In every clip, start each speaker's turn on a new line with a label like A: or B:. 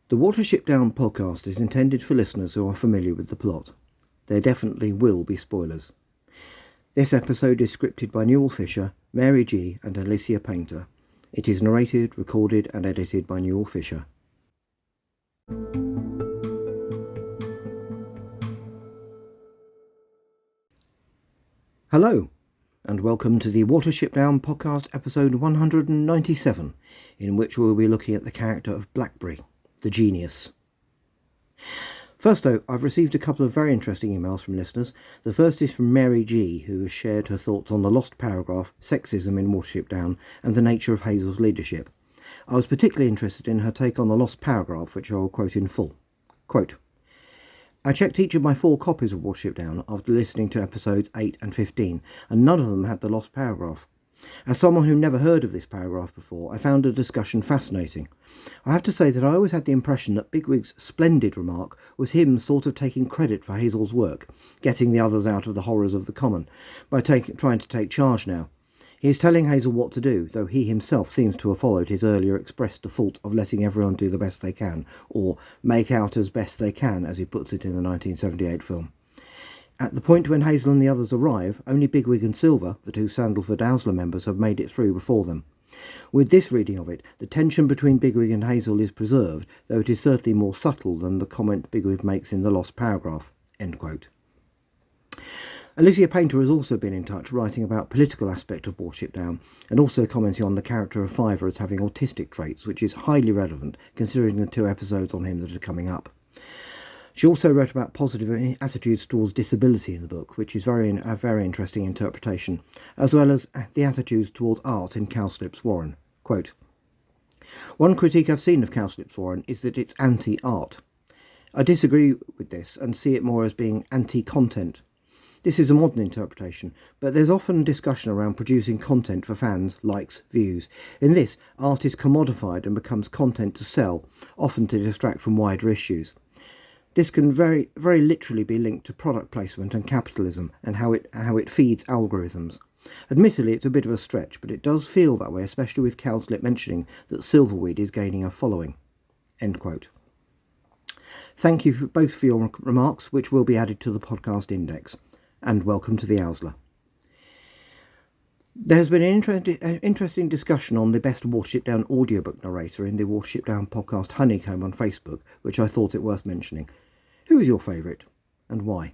A: The Watership Down podcast is intended for listeners who are familiar with the plot. There definitely will be spoilers. This episode is scripted by Newell Fisher, Mary G and Alicia Painter. It is narrated, recorded and edited by Newell Fisher. Hello, and welcome to the Watership Down Podcast episode 197, in which we will be looking at the character of Blackberry, the genius. First though, I've received a couple of very interesting emails from listeners. The first is from Mary G, who has shared her thoughts on the lost paragraph, sexism in Watership Down, and the nature of Hazel's leadership. I was particularly interested in her take on the lost paragraph, which I will quote in full. Quote, I checked each of my 4 copies of Watership Down after listening to episodes 8 and 15, and none of them had the lost paragraph. As someone who never heard of this paragraph before, I found the discussion fascinating. I have to say that I always had the impression that Bigwig's splendid remark was him sort of taking credit for Hazel's work, getting the others out of the horrors of the common, by trying to take charge now. He is telling Hazel what to do, though he himself seems to have followed his earlier expressed default of letting everyone do the best they can, or make out as best they can, as he puts it in the 1978 film. At the point when Hazel and the others arrive, only Bigwig and Silver, the 2 Sandalford Owsler members, have made it through before them. With this reading of it, the tension between Bigwig and Hazel is preserved, though it is certainly more subtle than the comment Bigwig makes in the lost paragraph. End quote. Alicia Painter has also been in touch, writing about political aspect of Watership Down, and also commenting on the character of Fiver as having autistic traits, which is highly relevant considering the 2 episodes on him that are coming up. She also wrote about positive attitudes towards disability in the book, which is a very interesting interpretation, as well as the attitudes towards art in Cowslip's Warren. Quote, one critique I've seen of Cowslip's Warren is that it's anti-art. I disagree with this and see it more as being anti-content. This is a modern interpretation, but there's often discussion around producing content for fans, likes, views. In this, art is commodified and becomes content to sell, often to distract from wider issues. This can very literally be linked to product placement and capitalism and how it feeds algorithms. Admittedly, it's a bit of a stretch, but it does feel that way, especially with Cowslip mentioning that Silverweed is gaining a following. End quote. Thank you both for your remarks, which will be added to the podcast index. And welcome to the Owsler. There has been an interesting discussion on the best Watership Down audiobook narrator in the Watership Down podcast Honeycomb on Facebook, which I thought it worth mentioning. Who is your favourite, and why?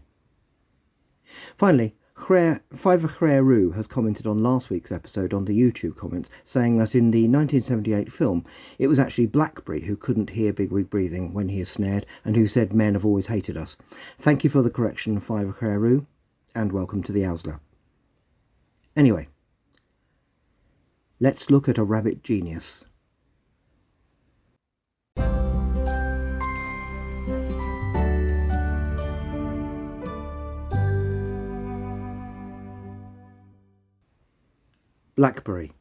A: Finally, Fiver Roo has commented on last week's episode on the YouTube comments, saying that in the 1978 film, it was actually Blackberry who couldn't hear Bigwig breathing when he is snared, and who said men have always hated us. Thank you for the correction, Fiver Roo, and welcome to the Owsler. Anyway, let's look at a rabbit genius. Blackberry,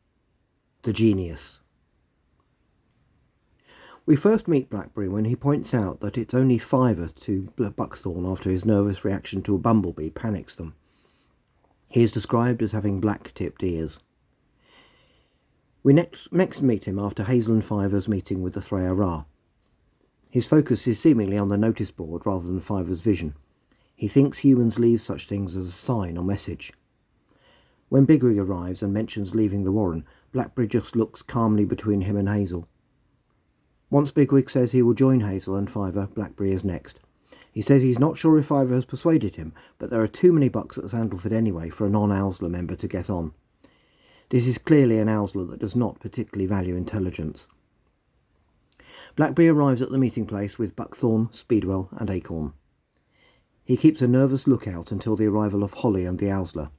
A: the genius. We first meet Blackberry when he points out that it's only Fiver to Buckthorn after his nervous reaction to a bumblebee panics them. He is described as having black-tipped ears. We next meet him after Hazel and Fiver's meeting with the Threa Ra. His focus is seemingly on the notice board rather than Fiver's vision. He thinks humans leave such things as a sign or message. When Bigwig arrives and mentions leaving the Warren, Blackberry just looks calmly between him and Hazel. Once Bigwig says he will join Hazel and Fiver, Blackberry is next. He says he's not sure if Fiver has persuaded him, but there are too many bucks at Sandalford anyway for a non-Owsler member to get on. This is clearly an Owsler that does not particularly value intelligence. Blackberry arrives at the meeting place with Buckthorn, Speedwell and Acorn. He keeps a nervous lookout until the arrival of Holly and the Owsler.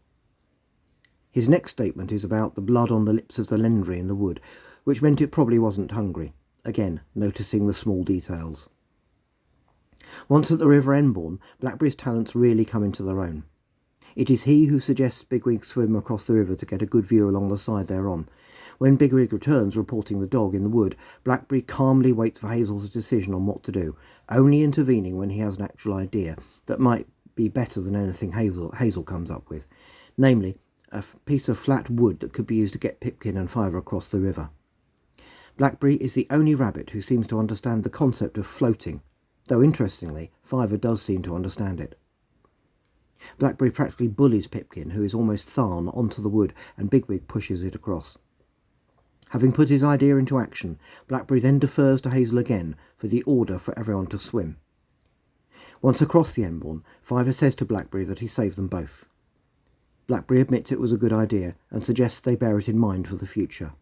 A: His next statement is about the blood on the lips of the Lendry in the wood, which meant it probably wasn't hungry, again noticing the small details. Once at the River Enbourne, Blackberry's talents really come into their own. It is he who suggests Bigwig swim across the river to get a good view along the side thereon. When Bigwig returns reporting the dog in the wood, Blackberry calmly waits for Hazel's decision on what to do, only intervening when he has an actual idea that might be better than anything Hazel comes up with, namely a piece of flat wood that could be used to get Pipkin and Fiver across the river. Blackberry is the only rabbit who seems to understand the concept of floating, though interestingly, Fiver does seem to understand it. Blackberry practically bullies Pipkin, who is almost thrown onto the wood, and Bigwig pushes it across. Having put his idea into action, Blackberry then defers to Hazel again for the order for everyone to swim. Once across the Enbourne, Fiver says to Blackberry that he saved them both. Blackberry admits it was a good idea and suggests they bear it in mind for the future.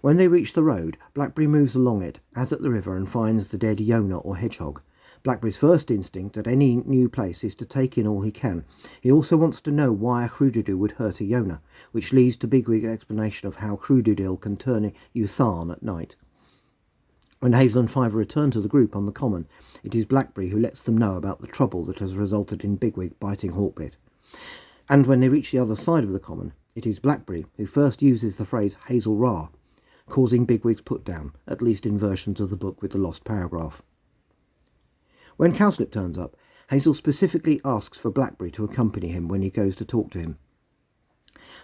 A: When they reach the road, Blackberry moves along it, as at the river, and finds the dead Yona or hedgehog. Blackberry's first instinct at any new place is to take in all he can. He also wants to know why a Crudiddle would hurt a Yona, which leads to Bigwig's explanation of how Crudiddle can turn you Tharn at night. When Hazel and Fiver return to the group on the common, it is Blackberry who lets them know about the trouble that has resulted in Bigwig biting Hawkbit. And when they reach the other side of the common, it is Blackberry who first uses the phrase Hazel Ra, causing Bigwig's put down, at least in versions of the book with the lost paragraph. When Cowslip turns up, Hazel specifically asks for Blackberry to accompany him when he goes to talk to him.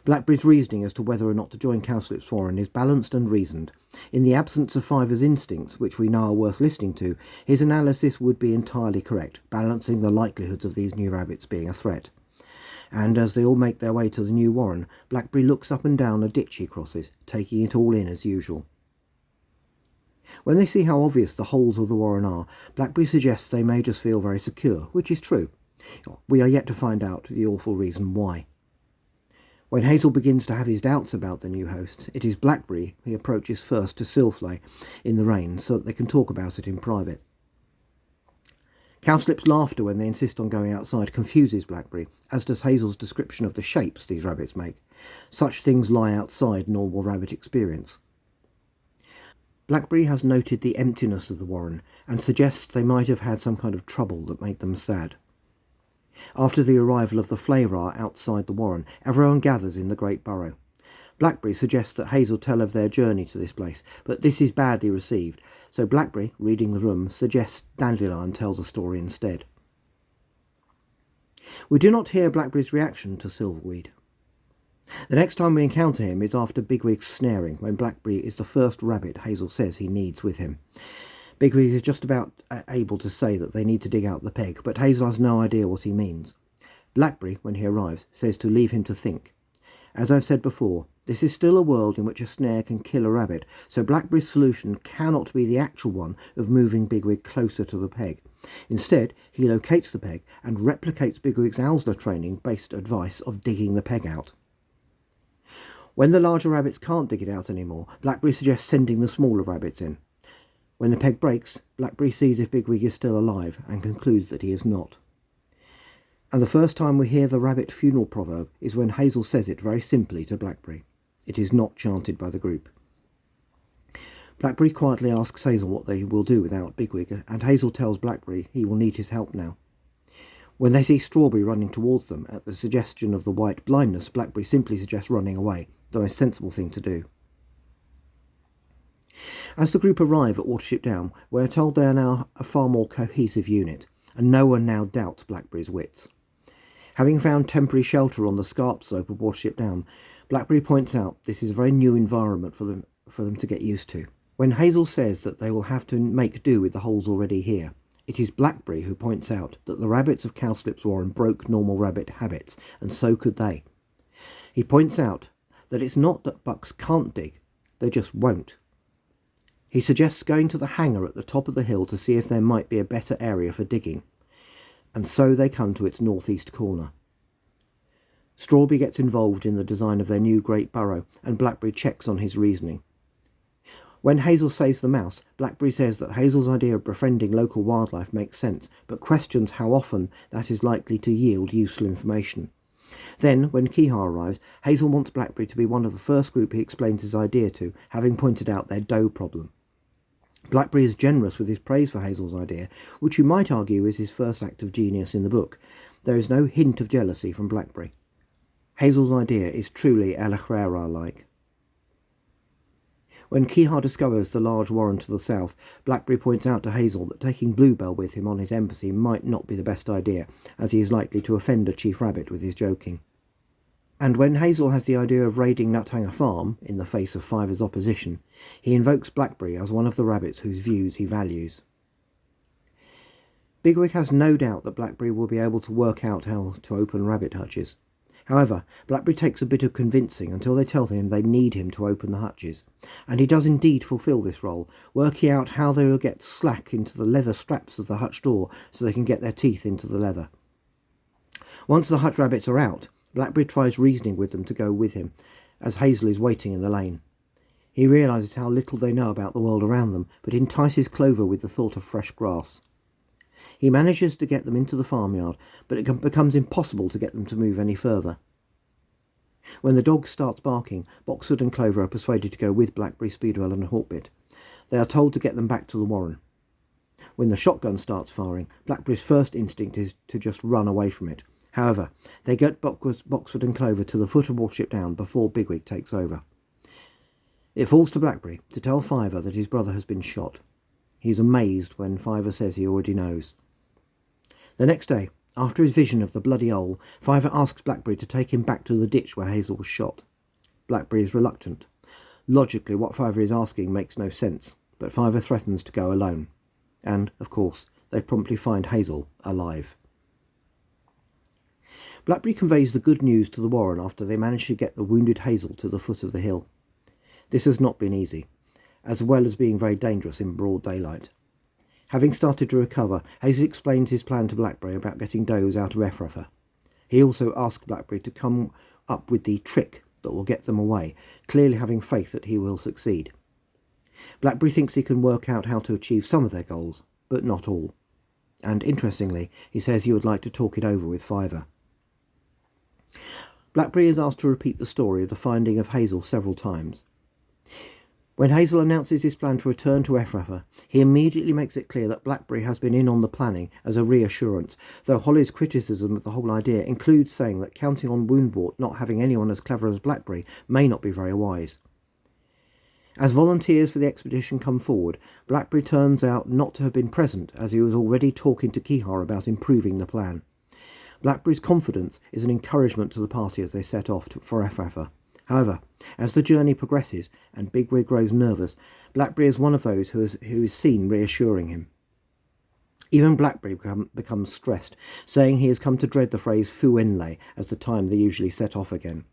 A: Blackberry's reasoning as to whether or not to join Cowslip's warren is balanced and reasoned. In the absence of Fiver's instincts, which we know are worth listening to, his analysis would be entirely correct, balancing the likelihoods of these new rabbits being a threat. And as they all make their way to the new warren, Blackberry looks up and down a ditch he crosses, taking it all in as usual. When they see how obvious the holes of the warren are, Blackberry suggests they may just feel very secure, which is true. We are yet to find out the awful reason why. When Hazel begins to have his doubts about the new host, it is Blackberry he approaches first to Silflay in the rain so that they can talk about it in private. Cowslip's laughter when they insist on going outside confuses Blackberry, as does Hazel's description of the shapes these rabbits make. Such things lie outside normal rabbit experience. Blackberry has noted the emptiness of the warren and suggests they might have had some kind of trouble that made them sad. After the arrival of the Flayra outside the warren, everyone gathers in the great burrow. Blackberry suggests that Hazel tell of their journey to this place, but this is badly received, so Blackberry, reading the room, suggests Dandelion tells a story instead. We do not hear Blackberry's reaction to Silverweed. The next time we encounter him is after Bigwig's snaring, when Blackberry is the first rabbit Hazel says he needs with him. Bigwig is just about able to say that they need to dig out the peg, but Hazel has no idea what he means. Blackberry, when he arrives, says to leave him to think. As I've said before, this is still a world in which a snare can kill a rabbit, so Blackberry's solution cannot be the actual one of moving Bigwig closer to the peg. Instead, he locates the peg and replicates Bigwig's Owsla training-based advice of digging the peg out. When the larger rabbits can't dig it out anymore, Blackberry suggests sending the smaller rabbits in. When the peg breaks, Blackberry sees if Bigwig is still alive and concludes that he is not. And the first time we hear the rabbit funeral proverb is when Hazel says it very simply to Blackberry. It is not chanted by the group. Blackberry quietly asks Hazel what they will do without Bigwig, and Hazel tells Blackberry he will need his help now. When they see Strawberry running towards them, at the suggestion of the white blindness, Blackberry simply suggests running away, the most sensible thing to do. As the group arrive at Watership Down, we are told they are now a far more cohesive unit, and no one now doubts Blackberry's wits. Having found temporary shelter on the scarp slope of Watership Down, Blackberry points out this is a very new environment for them to get used to. When Hazel says that they will have to make do with the holes already here, it is Blackberry who points out that the rabbits of Cowslip's warren broke normal rabbit habits, and so could they. He points out that it's not that bucks can't dig, they just won't. He suggests going to the hangar at the top of the hill to see if there might be a better area for digging, and so they come to its northeast corner. Strawberry gets involved in the design of their new great burrow, and Blackberry checks on his reasoning. When Hazel saves the mouse, Blackberry says that Hazel's idea of befriending local wildlife makes sense, but questions how often that is likely to yield useful information. Then, when Kihar arrives, Hazel wants Blackberry to be one of the first group he explains his idea to, having pointed out their dough problem. Blackberry is generous with his praise for Hazel's idea, which you might argue is his first act of genius in the book. There is no hint of jealousy from Blackberry. Hazel's idea is truly Alahrera-like. When Kihar discovers the large warren to the south, Blackberry points out to Hazel that taking Bluebell with him on his embassy might not be the best idea, as he is likely to offend a chief rabbit with his joking. And when Hazel has the idea of raiding Nuthanger Farm, in the face of Fiver's opposition, he invokes Blackberry as one of the rabbits whose views he values. Bigwig has no doubt that Blackberry will be able to work out how to open rabbit hutches. However, Blackberry takes a bit of convincing until they tell him they need him to open the hutches, and he does indeed fulfil this role, working out how they will get slack into the leather straps of the hutch door so they can get their teeth into the leather. Once the hutch rabbits are out, Blackberry tries reasoning with them to go with him, as Hazel is waiting in the lane. He realises how little they know about the world around them, but entices Clover with the thought of fresh grass. He manages to get them into the farmyard, but it becomes impossible to get them to move any further. When the dog starts barking, Boxwood and Clover are persuaded to go with Blackberry, Speedwell and Hawkbit. They are told to get them back to the warren. When the shotgun starts firing, Blackberry's first instinct is to just run away from it. However, they get Boxwood and Clover to the foot of Watership Down before Bigwig takes over. It falls to Blackberry to tell Fiver that his brother has been shot. He is amazed when Fiver says he already knows. The next day, after his vision of the bloody hole, Fiver asks Blackberry to take him back to the ditch where Hazel was shot. Blackberry is reluctant. Logically, what Fiver is asking makes no sense, but Fiver threatens to go alone. And, of course, they promptly find Hazel alive. Blackberry conveys the good news to the warren after they manage to get the wounded Hazel to the foot of the hill. This has not been easy, as well as being very dangerous in broad daylight. Having started to recover, Hazel explains his plan to Blackberry about getting does out of Efrafa. He also asks Blackberry to come up with the trick that will get them away, clearly having faith that he will succeed. Blackberry thinks he can work out how to achieve some of their goals, but not all. And interestingly, he says he would like to talk it over with Fiver. Blackberry is asked to repeat the story of the finding of Hazel several times. When Hazel announces his plan to return to Efrafa, he immediately makes it clear that Blackberry has been in on the planning as a reassurance, though Holly's criticism of the whole idea includes saying that counting on Woundwort not having anyone as clever as Blackberry may not be very wise. As volunteers for the expedition come forward, Blackberry turns out not to have been present, as he was already talking to Kihar about improving the plan. Blackberry's confidence is an encouragement to the party as they set off for Efrafa. However, as the journey progresses and Bigwig grows nervous, Blackberry is one of those who is seen reassuring him. Even Blackberry becomes stressed, saying he has come to dread the phrase Fuenle as the time they usually set off again.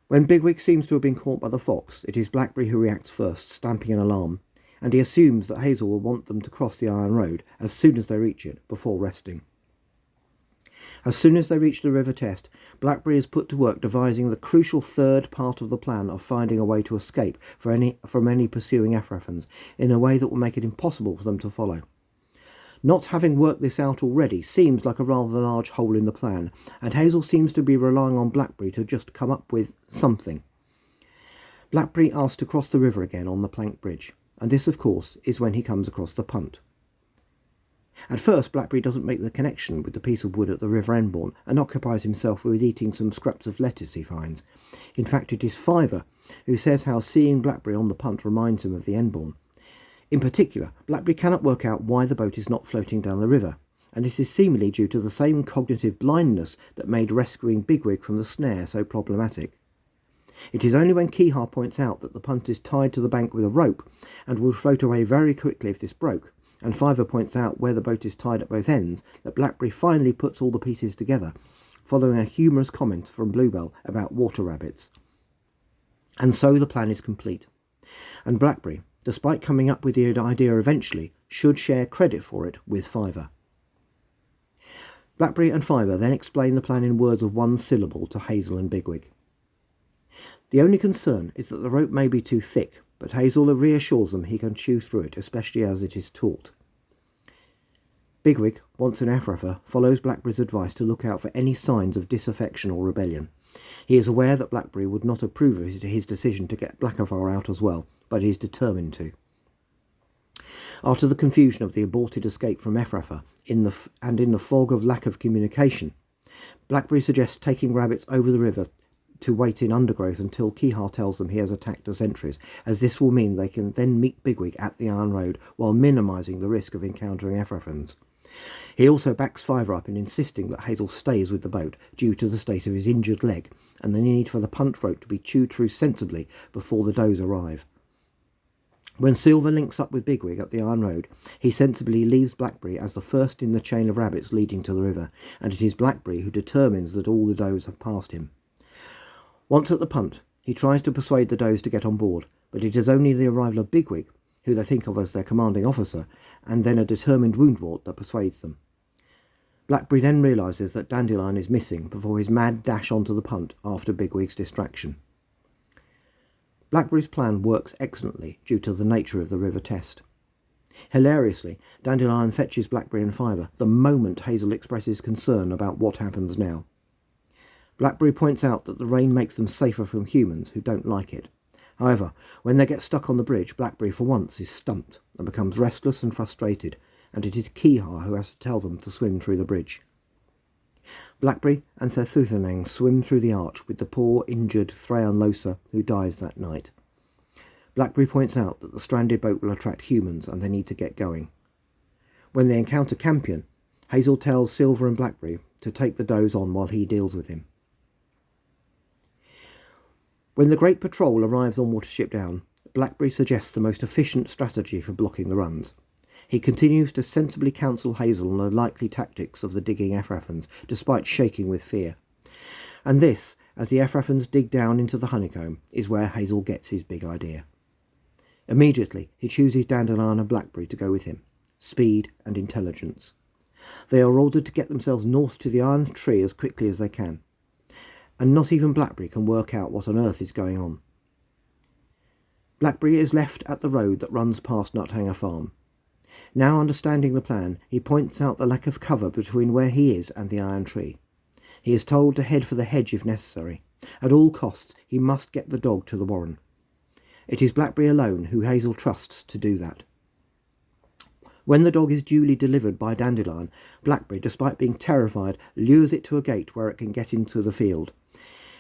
A: When Bigwig seems to have been caught by the fox, it is Blackberry who reacts first, stamping an alarm, and he assumes that Hazel will want them to cross the Iron Road as soon as they reach it, before resting. As soon as they reach the river test, Blackberry is put to work devising the crucial third part of the plan of finding a way to escape from any pursuing Efrafans in a way that will make it impossible for them to follow. Not having worked this out already seems like a rather large hole in the plan, and Hazel seems to be relying on Blackberry to just come up with something. Blackberry asks to cross the river again on the plank bridge, and this, of course, is when he comes across the punt. At first, Blackberry doesn't make the connection with the piece of wood at the River Enbourne and occupies himself with eating some scraps of lettuce he finds. In fact, it is Fiver who says how seeing Blackberry on the punt reminds him of the Enbourne. In particular, Blackberry cannot work out why the boat is not floating down the river, and this is seemingly due to the same cognitive blindness that made rescuing Bigwig from the snare so problematic. It is only when Kihar points out that the punt is tied to the bank with a rope and would float away very quickly if this broke, and Fiver points out where the boat is tied at both ends, that Blackberry finally puts all the pieces together, following a humorous comment from Bluebell about water rabbits. And so the plan is complete, and Blackberry, despite coming up with the idea eventually, should share credit for it with Fiver. Blackberry and Fiver then explain the plan in words of one syllable to Hazel and Bigwig. The only concern is that the rope may be too thick, but Hazel reassures them he can chew through it, especially as it is taut. Bigwig, once in Efrafa, follows Blackberry's advice to look out for any signs of disaffection or rebellion. He is aware that Blackberry would not approve of his decision to get Blackafar out as well, but he is determined to. After the confusion of the aborted escape from Efrafa in the fog of lack of communication, Blackberry suggests taking rabbits over the river to wait in undergrowth until Kihar tells them he has attacked the sentries, as this will mean they can then meet Bigwig at the Iron Road while minimising the risk of encountering Efrafans. He also backs Fiver up in insisting that Hazel stays with the boat due to the state of his injured leg and the need for the punt rope to be chewed through sensibly before the does arrive. When Silver links up with Bigwig at the Iron Road, he sensibly leaves Blackberry as the first in the chain of rabbits leading to the river, and it is Blackberry who determines that all the does have passed him. Once at the punt, he tries to persuade the does to get on board, but it is only the arrival of Bigwig, who they think of as their commanding officer, and then a determined woundwort that persuades them. Blackberry then realises that Dandelion is missing before his mad dash onto the punt after Bigwig's distraction. Blackberry's plan works excellently due to the nature of the river test. Hilariously, Dandelion fetches Blackberry and Fiver the moment Hazel expresses concern about what happens now. Blackberry points out that the rain makes them safer from humans who don't like it. However, when they get stuck on the bridge, Blackberry for once is stumped and becomes restless and frustrated, and it is Keehar who has to tell them to swim through the bridge. Blackberry and Thethuthanang swim through the arch with the poor injured Thraeon Losa who dies that night. Blackberry points out that the stranded boat will attract humans and they need to get going. When they encounter Campion, Hazel tells Silver and Blackberry to take the does on while he deals with him. When the Great Patrol arrives on Watership Down, Blackberry suggests the most efficient strategy for blocking the runs. He continues to sensibly counsel Hazel on the likely tactics of the digging Efrathans, despite shaking with fear. And this, as the Efrathans dig down into the honeycomb, is where Hazel gets his big idea. Immediately, he chooses Dandelion and Blackberry to go with him. Speed and intelligence. They are ordered to get themselves north to the Iron Tree as quickly as they can. And not even Blackberry can work out what on earth is going on. Blackberry is left at the road that runs past Nuthanger Farm. Now understanding the plan, he points out the lack of cover between where he is and the Iron Tree. He is told to head for the hedge if necessary. At all costs, he must get the dog to the warren. It is Blackberry alone who Hazel trusts to do that. When the dog is duly delivered by Dandelion, Blackberry, despite being terrified, lures it to a gate where it can get into the field.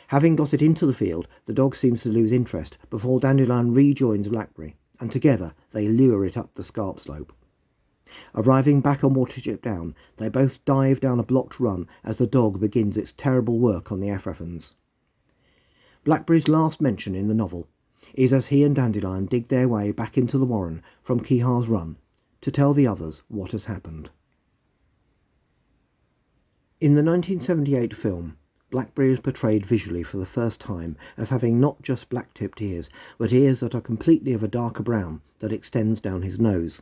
A: Having got it into the field, the dog seems to lose interest before Dandelion rejoins Blackberry, and together they lure it up the scarp slope. Arriving back on Watership Down, they both dive down a blocked run as the dog begins its terrible work on the Efrathans. Blackberry's last mention in the novel is as he and Dandelion dig their way back into the warren from Keehar's Run to tell the others what has happened. In the 1978 film, Blackberry is portrayed visually for the first time as having not just black-tipped ears, but ears that are completely of a darker brown that extends down his nose.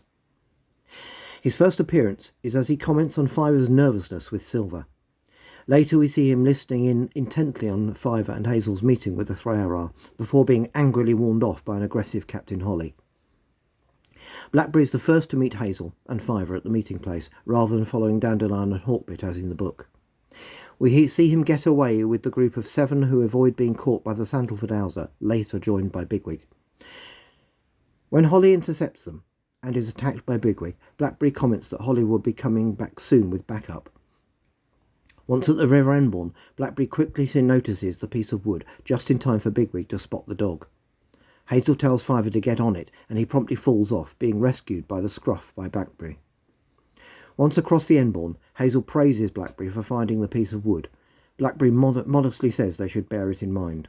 A: His first appearance is as he comments on Fiver's nervousness with Silver. Later we see him listening in intently on Fiver and Hazel's meeting with the Thraerar, before being angrily warned off by an aggressive Captain Holly. Blackberry is the first to meet Hazel and Fiver at the meeting place, rather than following Dandelion and Hawkbit as in the book. We see him get away with the group of 7 who avoid being caught by the Sandalford Owser, later joined by Bigwig. When Holly intercepts them and is attacked by Bigwig, Blackberry comments that Holly will be coming back soon with backup. Once at the River Enbourne, Blackberry quickly notices the piece of wood, just in time for Bigwig to spot the dog. Hazel tells Fiver to get on it, and he promptly falls off, being rescued by the scruff by Blackberry. Once across the Enbourne, Hazel praises Blackberry for finding the piece of wood. Blackberry modestly says they should bear it in mind.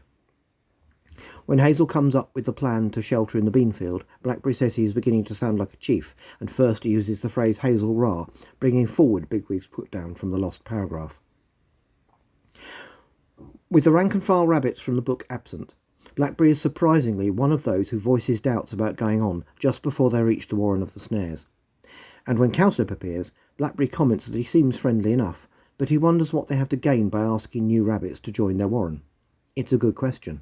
A: When Hazel comes up with the plan to shelter in the beanfield, Blackberry says he is beginning to sound like a chief, and first uses the phrase Hazel Ra, bringing forward Bigwig's put-down from the lost paragraph. With the rank-and-file rabbits from the book absent, Blackberry is surprisingly one of those who voices doubts about going on just before they reach the warren of the snares. And when Cowslip appears, Blackberry comments that he seems friendly enough, but he wonders what they have to gain by asking new rabbits to join their warren. It's a good question.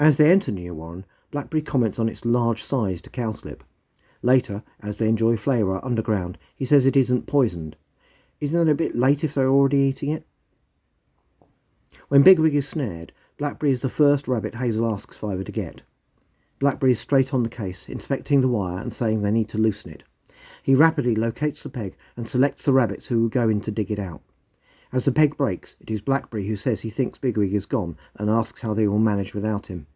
A: As they enter New Warren, Blackberry comments on its large size to Cowslip. Later, as they enjoy flavour underground, he says it isn't poisoned. Isn't it a bit late if they're already eating it? When Bigwig is snared, Blackberry is the first rabbit Hazel asks Fiver to get. Blackberry is straight on the case, inspecting the wire and saying they need to loosen it. He rapidly locates the peg and selects the rabbits who will go in to dig it out. As the peg breaks, it is Blackberry who says he thinks Bigwig is gone and asks how they will manage without him.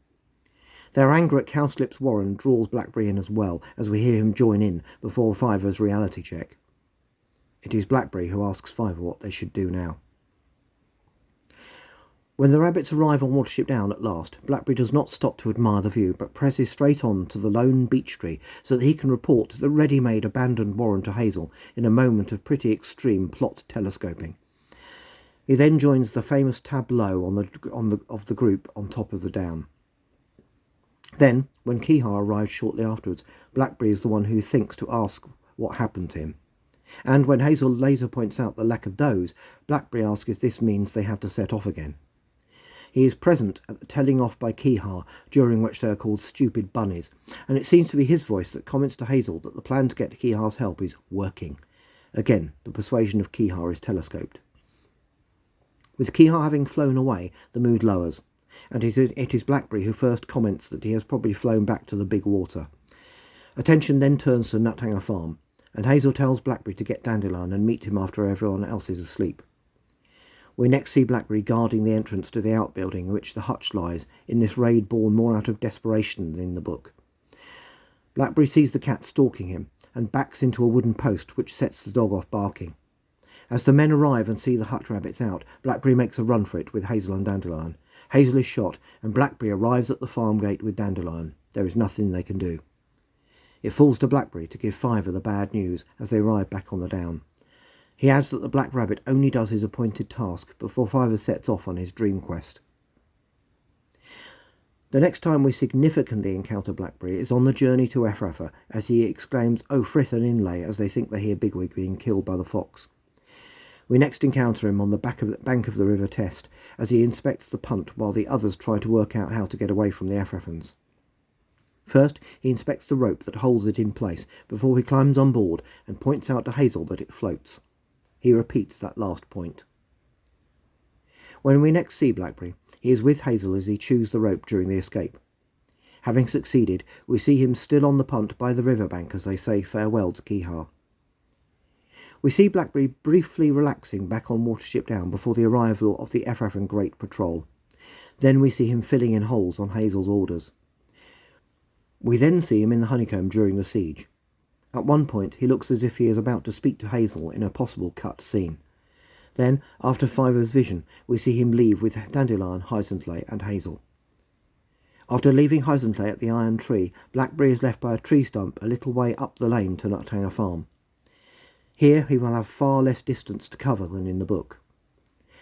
A: Their anger at Cowslip's warren draws Blackberry in as well, as we hear him join in before Fiver's reality check. It is Blackberry who asks Fiver what they should do now. When the rabbits arrive on Watership Down at last, Blackberry does not stop to admire the view, but presses straight on to the lone beech tree so that he can report the ready-made abandoned warren to Hazel in a moment of pretty extreme plot telescoping. He then joins the famous tableau of the group on top of the down. Then, when Keehar arrives shortly afterwards, Blackberry is the one who thinks to ask what happened to him. And when Hazel later points out the lack of does, Blackberry asks if this means they have to set off again. He is present at the telling off by Keehar, during which they are called stupid bunnies, and it seems to be his voice that comments to Hazel that the plan to get Keehar's help is working. Again, the persuasion of Keehar is telescoped. With Keehar having flown away, the mood lowers, and it is Blackberry who first comments that he has probably flown back to the big water. Attention then turns to Nuthanger Farm, and Hazel tells Blackberry to get Dandelion and meet him after everyone else is asleep. We next see Blackberry guarding the entrance to the outbuilding in which the hutch lies, in this raid born more out of desperation than in the book. Blackberry sees the cat stalking him, and backs into a wooden post, which sets the dog off barking. As the men arrive and see the hutch rabbits out, Blackberry makes a run for it with Hazel and Dandelion. Hazel is shot, and Blackberry arrives at the farm gate with Dandelion. There is nothing they can do. It falls to Blackberry to give Fiver the bad news as they arrive back on the down. He adds that the Black Rabbit only does his appointed task before Fiver sets off on his dream quest. The next time we significantly encounter Blackberry is on the journey to Ephrafah, as he exclaims, "Oh, Frith and Inlay," as they think they hear Bigwig being killed by the fox. We next encounter him on the bank of the River Test, as he inspects the punt while the others try to work out how to get away from the Ephrafans. First, he inspects the rope that holds it in place before he climbs on board and points out to Hazel that it floats. He repeats that last point. When we next see Blackberry, he is with Hazel as he chews the rope during the escape. Having succeeded, we see him still on the punt by the riverbank as they say farewell to Keehar. We see Blackberry briefly relaxing back on Watership Down before the arrival of the Ephrafan Great Patrol. Then we see him filling in holes on Hazel's orders. We then see him in the honeycomb during the siege. At one point, he looks as if he is about to speak to Hazel in a possible cut scene. Then, after Fiver's vision, we see him leave with Dandelion, Hyzenthley and Hazel. After leaving Hyzenthley at the iron tree, Blackberry is left by a tree stump a little way up the lane to Nuthanger Farm. Here he will have far less distance to cover than in the book.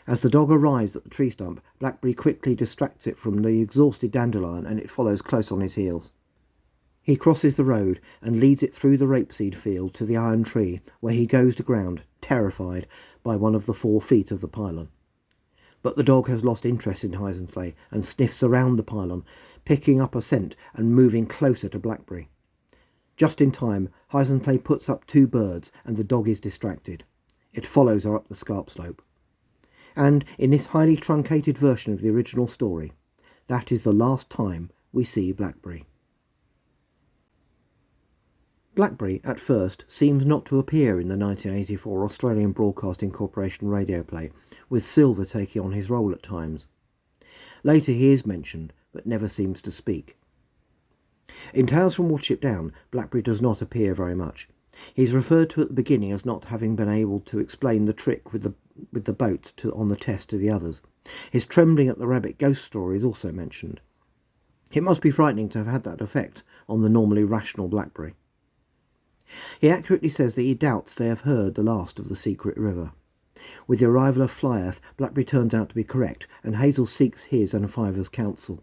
A: As the dog arrives at the tree stump, Blackberry quickly distracts it from the exhausted Dandelion and it follows close on his heels. He crosses the road and leads it through the rapeseed field to the iron tree, where he goes to ground, terrified by one of the 4 feet of the pylon. But the dog has lost interest in Hyzenthley and sniffs around the pylon, picking up a scent and moving closer to Blackberry. Just in time, Hyzenthley puts up 2 birds and the dog is distracted. It follows her up the scarp slope. And in this highly truncated version of the original story, that is the last time we see Blackberry. Blackberry, at first, seems not to appear in the 1984 Australian Broadcasting Corporation radio play, with Silver taking on his role at times. Later he is mentioned, but never seems to speak. In Tales from Watership Down, Blackberry does not appear very much. He is referred to at the beginning as not having been able to explain the trick with the boat on the test to the others. His trembling at the rabbit ghost story is also mentioned. It must be frightening to have had that effect on the normally rational Blackberry. He accurately says that he doubts they have heard the last of the secret river. With the arrival of Flyeth, Blackberry turns out to be correct, and Hazel seeks his and Fiver's counsel.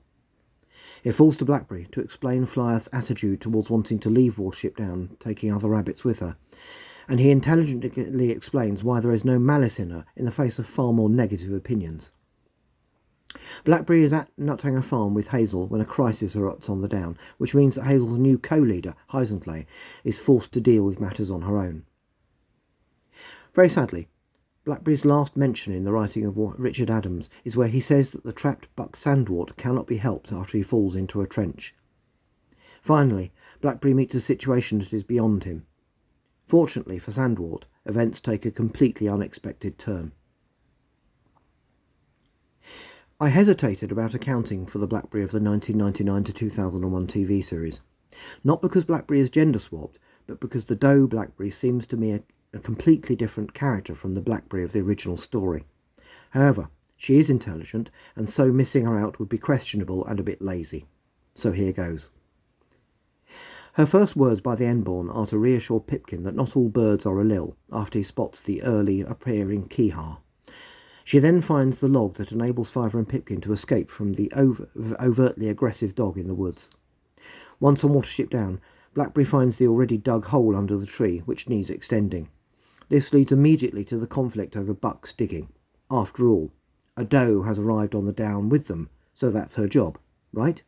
A: It falls to Blackberry to explain Flyeth's attitude towards wanting to leave Watership Down, taking other rabbits with her, and he intelligently explains why there is no malice in her in the face of far more negative opinions. Blackberry is at Nuthanger Farm with Hazel when a crisis erupts on the down, which means that Hazel's new co-leader, Hyzenthley, is forced to deal with matters on her own. Very sadly, Blackberry's last mention in the writing of Richard Adams is where he says that the trapped buck Sandwort cannot be helped after he falls into a trench. Finally, Blackberry meets a situation that is beyond him. Fortunately for Sandwort, events take a completely unexpected turn. I hesitated about accounting for the Blackberry of the 1999 to 2001 TV series, not because Blackberry is gender swapped, but because the doe Blackberry seems to me a completely different character from the Blackberry of the original story. However, she is intelligent, and so missing her out would be questionable and a bit lazy. So here goes. Her first words by the Enborn are to reassure Pipkin that not all birds are ill after he spots the early appearing Keehar. She then finds the log that enables Fiver and Pipkin to escape from the overtly aggressive dog in the woods. Once on Watership Down, Blackberry finds the already dug hole under the tree, which needs extending. This leads immediately to the conflict over Buck's digging. After all, a doe has arrived on the down with them, so that's her job, right?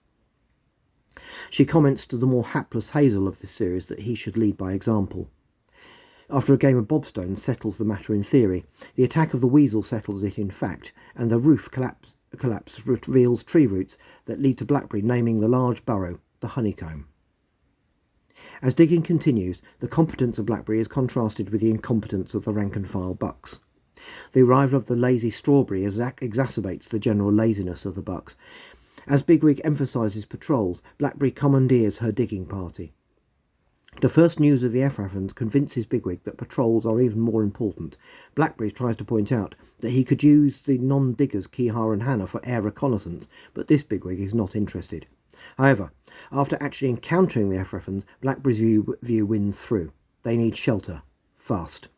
A: She comments to the more hapless Hazel of this series that he should lead by example. After a game of bobstone settles the matter in theory, the attack of the weasel settles it in fact, and the roof collapse reveals tree roots that lead to Blackberry naming the large burrow the Honeycomb. As digging continues, the competence of Blackberry is contrasted with the incompetence of the rank-and-file bucks. The arrival of the lazy Strawberry exacerbates the general laziness of the bucks. As Bigwig emphasises patrols, Blackberry commandeers her digging party. The first news of the Efraffans convinces Bigwig that patrols are even more important. Blackberry tries to point out that he could use the non-diggers Keehar and Hannah for air reconnaissance, but this Bigwig is not interested. However, after actually encountering the Efraffans, Blackberry's view wins through. They need shelter. Fast.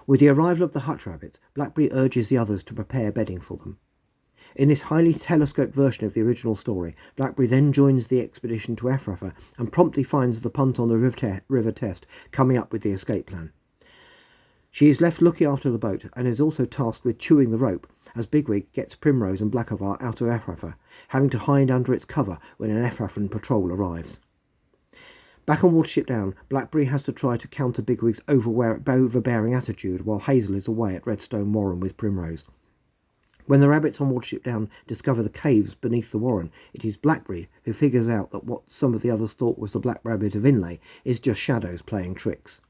A: With the arrival of the hutch rabbits, Blackberry urges the others to prepare bedding for them. In this highly telescoped version of the original story, Blackberry then joins the expedition to Efraffa and promptly finds the punt on the river Test coming up with the escape plan. She is left looking after the boat and is also tasked with chewing the rope as Bigwig gets Primrose and Blackavar out of Efraffa, having to hide under its cover when an Efraffan patrol arrives. Back on Watership Down, Blackberry has to try to counter Bigwig's overbearing attitude while Hazel is away at Redstone Warren with Primrose. When the rabbits on Watership Down discover the caves beneath the warren, it is Blackberry who figures out that what some of the others thought was the Black Rabbit of Inlay is just shadows playing tricks.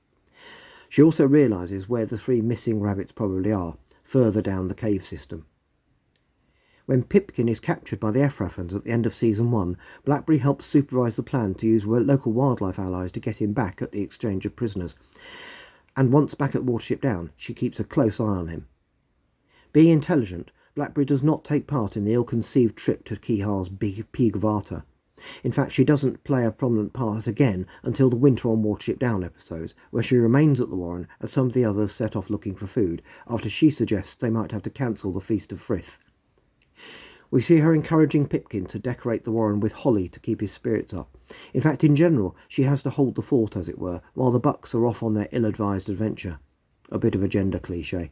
A: She also realises where the 3 missing rabbits probably are, further down the cave system. When Pipkin is captured by the Efraffans at the end of Season 1, Blackberry helps supervise the plan to use local wildlife allies to get him back at the exchange of prisoners. And once back at Watership Down, she keeps a close eye on him. Being intelligent, Blackberry does not take part in the ill-conceived trip to Keehar's Peagvata. In fact, she doesn't play a prominent part again until the Winter on Watership Down episodes, where she remains at the Warren as some of the others set off looking for food, after she suggests they might have to cancel the Feast of Frith. We see her encouraging Pipkin to decorate the Warren with holly to keep his spirits up. In fact, in general, she has to hold the fort, as it were, while the bucks are off on their ill-advised adventure. A bit of a gender cliché.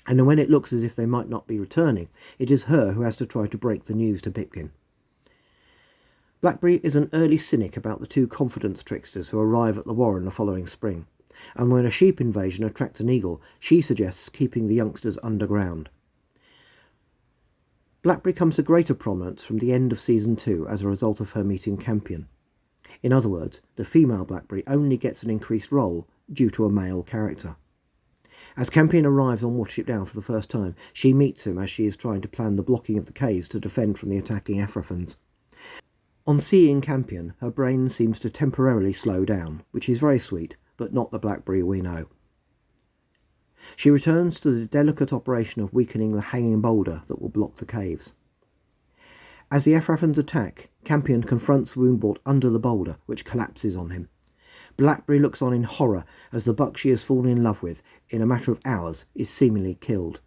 A: And when it looks as if they might not be returning, it is her who has to try to break the news to Pipkin. Blackberry is an early cynic about the 2 confidence tricksters who arrive at the Warren the following spring, and when a sheep invasion attracts an eagle, she suggests keeping the youngsters underground. Blackberry comes to greater prominence from the end of Season 2 as a result of her meeting Campion. In other words, the female Blackberry only gets an increased role due to a male character. As Campion arrives on Watership Down for the first time, she meets him as she is trying to plan the blocking of the caves to defend from the attacking Efraffans. On seeing Campion, her brain seems to temporarily slow down, which is very sweet, but not the Blackberry we know. She returns to the delicate operation of weakening the hanging boulder that will block the caves. As the Efraffans attack, Campion confronts Woundwort under the boulder, which collapses on him. Blackberry looks on in horror as the buck she has fallen in love with, in a matter of hours, is seemingly killed.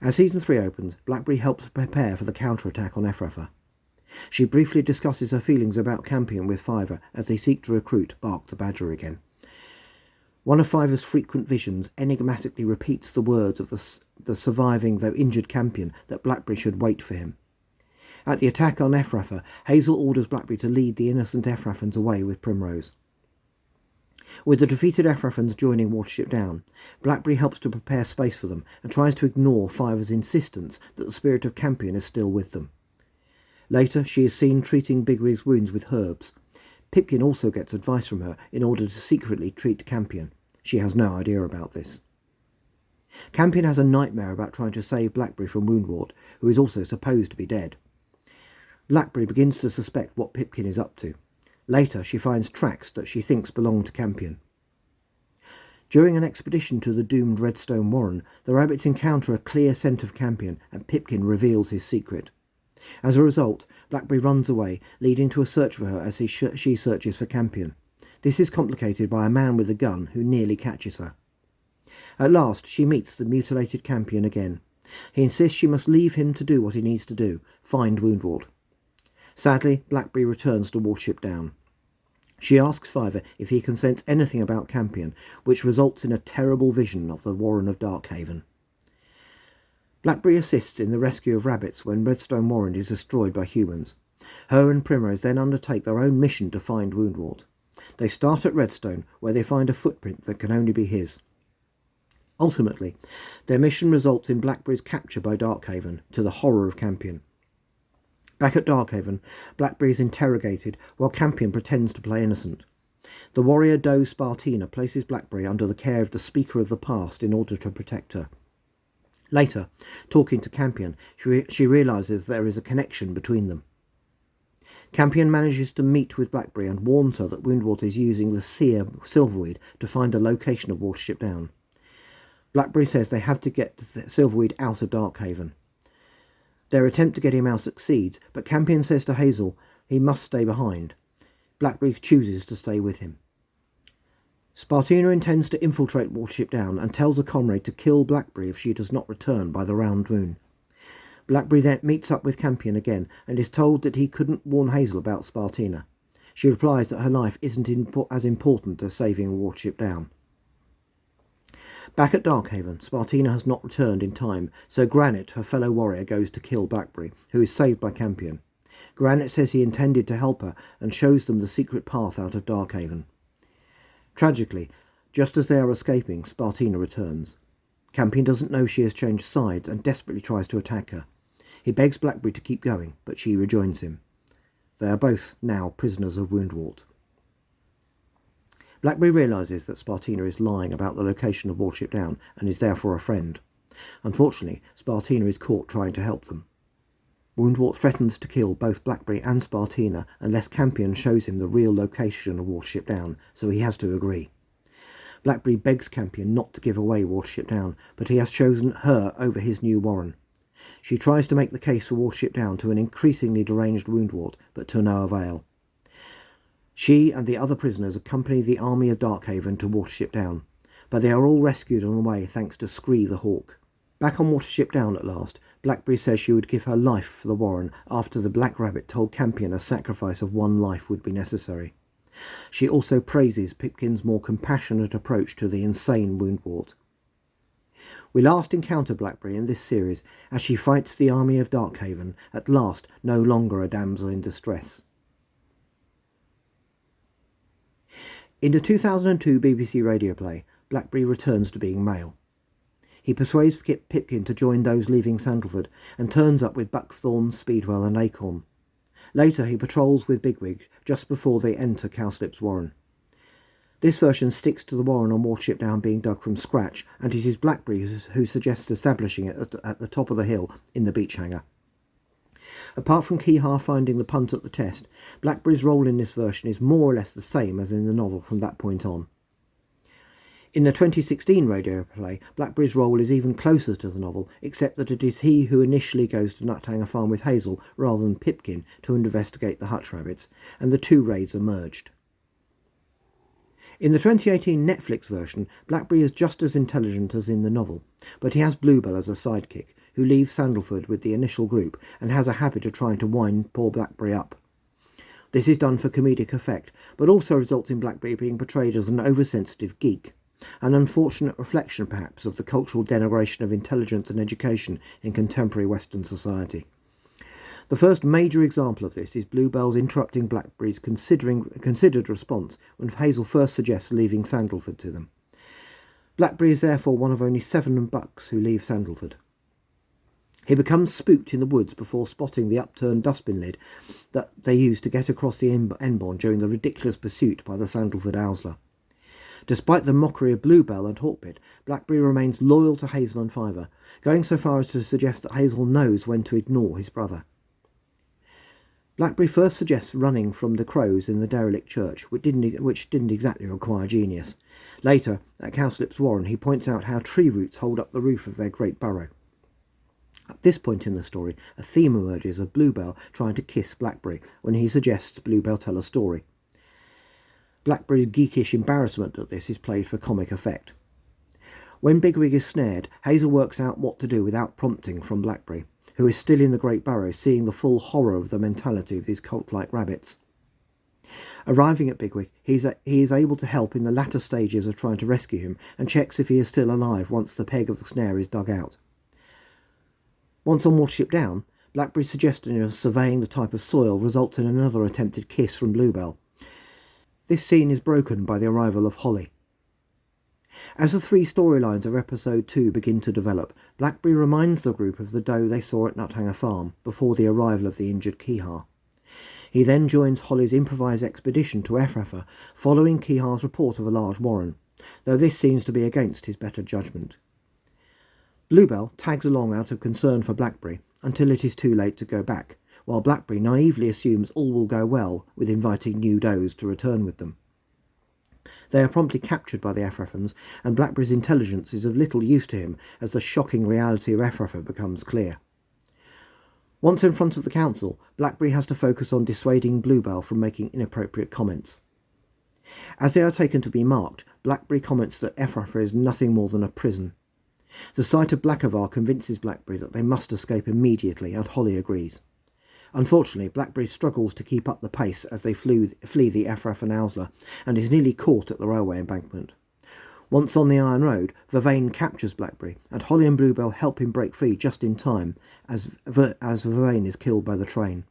A: As Season 3 opens, Blackberry helps prepare for the counterattack on Efraffa. She briefly discusses her feelings about Campion with Fiver as they seek to recruit Bark the Badger again. One of Fiver's frequent visions enigmatically repeats the words of the surviving though injured Campion that Blackberry should wait for him. At the attack on Efraffa, Hazel orders Blackberry to lead the innocent Efraffans away with Primrose. With the defeated Efraffans joining Watership Down, Blackberry helps to prepare space for them and tries to ignore Fiver's insistence that the spirit of Campion is still with them. Later, she is seen treating Bigwig's wounds with herbs. Pipkin also gets advice from her in order to secretly treat Campion. She has no idea about this. Campion has a nightmare about trying to save Blackberry from Woundwort, who is also supposed to be dead. Blackberry begins to suspect what Pipkin is up to. Later, she finds tracks that she thinks belong to Campion. During an expedition to the doomed Redstone Warren, the rabbits encounter a clear scent of Campion, and Pipkin reveals his secret. As a result, Blackberry runs away, leading to a search for her as she searches for Campion. This is complicated by a man with a gun who nearly catches her. At last, she meets the mutilated Campion again. He insists she must leave him to do what he needs to do, find Woundwort. Sadly, Blackberry returns to Watership Down. She asks Fiver if he can sense anything about Campion, which results in a terrible vision of the Warren of Darkhaven. Blackberry assists in the rescue of rabbits when Redstone Warren is destroyed by humans. Her and Primrose then undertake their own mission to find Woundwort. They start at Redstone, where they find a footprint that can only be his. Ultimately, their mission results in Blackberry's capture by Darkhaven, to the horror of Campion. Back at Darkhaven, Blackberry is interrogated while Campion pretends to play innocent. The warrior doe Spartina places Blackberry under the care of the Speaker of the Past in order to protect her. Later, talking to Campion, she realises there is a connection between them. Campion manages to meet with Blackberry and warns her that Woundwort is using the seer Silverweed to find the location of Watership Down. Blackberry says they have to get Silverweed out of Darkhaven. Their attempt to get him out succeeds, but Campion says to Hazel he must stay behind. Blackberry chooses to stay with him. Spartina intends to infiltrate Watership Down and tells a comrade to kill Blackberry if she does not return by the round moon. Blackberry then meets up with Campion again and is told that he couldn't warn Hazel about Spartina. She replies that her life isn't as important as saving Watership Down. Back at Darkhaven, Spartina has not returned in time, so Granite, her fellow warrior, goes to kill Blackberry, who is saved by Campion. Granite says he intended to help her and shows them the secret path out of Darkhaven. Tragically, just as they are escaping, Spartina returns. Campion doesn't know she has changed sides and desperately tries to attack her. He begs Blackberry to keep going, but she rejoins him. They are both now prisoners of Woundwort. Blackberry realises that Spartina is lying about the location of Watership Down and is therefore a friend. Unfortunately, Spartina is caught trying to help them. Woundwort threatens to kill both Blackberry and Spartina unless Campion shows him the real location of Watership Down, so he has to agree. Blackberry begs Campion not to give away Watership Down, but he has chosen her over his new Warren. She tries to make the case for Watership Down to an increasingly deranged Woundwort, but to no avail. She and the other prisoners accompany the army of Darkhaven to Watership Down, but they are all rescued on the way thanks to Scree the Hawk. Back on Watership Down at last, Blackberry says she would give her life for the Warren after the Black Rabbit told Campion a sacrifice of one life would be necessary. She also praises Pipkin's more compassionate approach to the insane Woundwort. We last encounter Blackberry in this series as she fights the army of Darkhaven, at last no longer a damsel in distress. In the 2002 BBC radio play, Blackberry returns to being male. He persuades Pipkin to join those leaving Sandalford and turns up with Buckthorn, Speedwell and Acorn. Later he patrols with Bigwig just before they enter Cowslip's Warren. This version sticks to the Warren on Watership Down being dug from scratch, and it is Blackberry who suggests establishing it at the top of the hill in the beach hangar. Apart from Keehar finding the punt at the test, Blackberry's role in this version is more or less the same as in the novel from that point on. In the 2016 radio play, Blackberry's role is even closer to the novel, except that it is he who initially goes to Nuthanger Farm with Hazel rather than Pipkin to investigate the hutch rabbits, and the two raids are merged. In the 2018 Netflix version, Blackberry is just as intelligent as in the novel, but he has Bluebell as a sidekick, who leaves Sandalford with the initial group and has a habit of trying to wind poor Blackberry up. This is done for comedic effect, but also results in Blackberry being portrayed as an oversensitive geek, an unfortunate reflection perhaps of the cultural denigration of intelligence and education in contemporary Western society. The first major example of this is Bluebell's interrupting Blackberry's considered response when Hazel first suggests leaving Sandalford to them. Blackberry is therefore one of only 7 bucks who leave Sandalford. He becomes spooked in the woods before spotting the upturned dustbin lid that they used to get across the Enbourne during the ridiculous pursuit by the Sandalford Owsler. Despite the mockery of Bluebell and Hawkbit, Blackberry remains loyal to Hazel and Fiver, going so far as to suggest that Hazel knows when to ignore his brother. Blackberry first suggests running from the crows in the derelict church, which didn't exactly require genius. Later, at Cowslip's Warren, he points out how tree roots hold up the roof of their great burrow. At this point in the story, a theme emerges of Bluebell trying to kiss Blackberry when he suggests Bluebell tell a story. Blackberry's geekish embarrassment at this is played for comic effect. When Bigwig is snared, Hazel works out what to do without prompting from Blackberry, who is still in the great burrow, seeing the full horror of the mentality of these cult-like rabbits. Arriving at Bigwig, he is able to help in the latter stages of trying to rescue him, and checks if he is still alive once the peg of the snare is dug out. Once on Watership Down, Blackberry's suggestion of surveying the type of soil results in another attempted kiss from Bluebell. This scene is broken by the arrival of Holly. As the three storylines of episode 2 begin to develop, Blackberry reminds the group of the doe they saw at Nuthanger Farm before the arrival of the injured Keehar. He then joins Holly's improvised expedition to Ephrafah, following Keehar's report of a large warren, though this seems to be against his better judgment. Bluebell tags along out of concern for Blackberry until it is too late to go back, while Blackberry naively assumes all will go well with inviting new does to return with them. They are promptly captured by the Ephrafans, and Blackberry's intelligence is of little use to him as the shocking reality of Ephrafah becomes clear. Once in front of the council, Blackberry has to focus on dissuading Bluebell from making inappropriate comments. As they are taken to be marked, Blackberry comments that Ephrafah is nothing more than a prison. The sight of Blackavar convinces Blackberry that they must escape immediately, and Holly agrees. Unfortunately, Blackberry struggles to keep up the pace as they flee the Ephrafan Owsla, and is nearly caught at the railway embankment. Once on the Iron Road, Vervain captures Blackberry, and Holly and Bluebell help him break free just in time, as Vervain is killed by the train.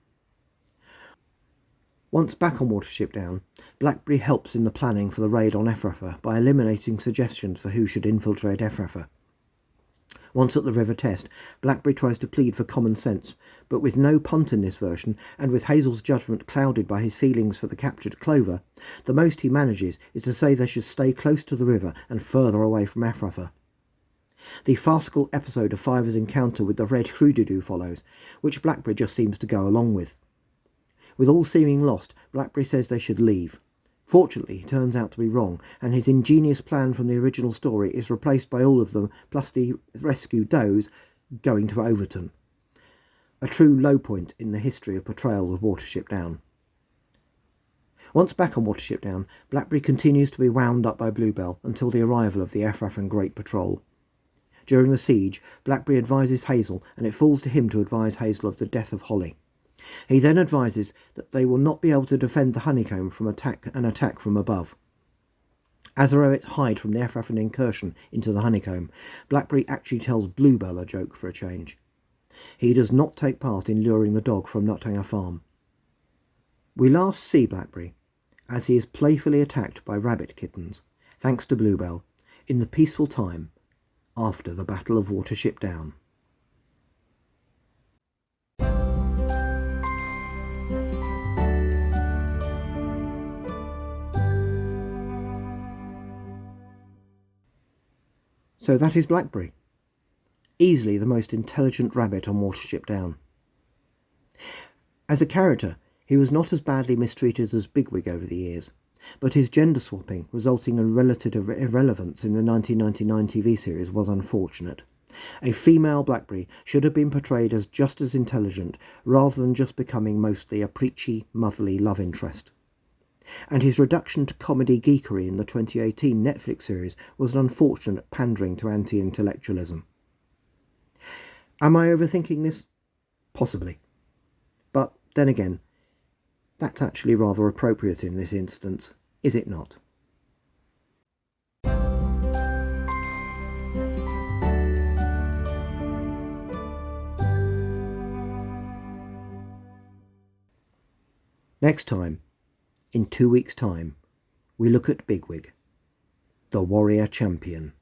A: Once back on Watership Down, Blackberry helps in the planning for the raid on Ephrafah by eliminating suggestions for who should infiltrate Ephrafah. Once at the River Test, Blackberry tries to plead for common sense, but with no punt in this version, and with Hazel's judgment clouded by his feelings for the captured Clover, the most he manages is to say they should stay close to the river and further away from Ephrafah. The farcical episode of Fiver's encounter with the Red Crudidu follows, which Blackberry just seems to go along with. With all seeming lost, Blackberry says they should leave. Fortunately, he turns out to be wrong, and his ingenious plan from the original story is replaced by all of them, plus the rescued does, going to Overton. A true low point in the history of portrayals of Watership Down. Once back on Watership Down, Blackberry continues to be wound up by Bluebell until the arrival of the Ephrafan Great Patrol. During the siege, Blackberry advises Hazel, and it falls to him to advise Hazel of the death of Holly. He then advises that they will not be able to defend the honeycomb from an attack from above. As the rabbits hide from the Ephrafan incursion into the honeycomb, Blackberry actually tells Bluebell a joke for a change. He does not take part in luring the dog from Nuthanger Farm. We last see Blackberry as he is playfully attacked by rabbit kittens, thanks to Bluebell, in the peaceful time after the Battle of Watership Down. So that is Blackberry, easily the most intelligent rabbit on Watership Down. As a character, he was not as badly mistreated as Bigwig over the years, but his gender swapping, resulting in relative irrelevance in the 1999 TV series, was unfortunate. A female Blackberry should have been portrayed as just as intelligent, rather than just becoming mostly a preachy, motherly love interest. And his reduction to comedy geekery in the 2018 Netflix series was an unfortunate pandering to anti-intellectualism. Am I overthinking this? Possibly. But then again, that's actually rather appropriate in this instance, is it not? Next time, in 2 weeks' time, we look at Bigwig, the warrior champion.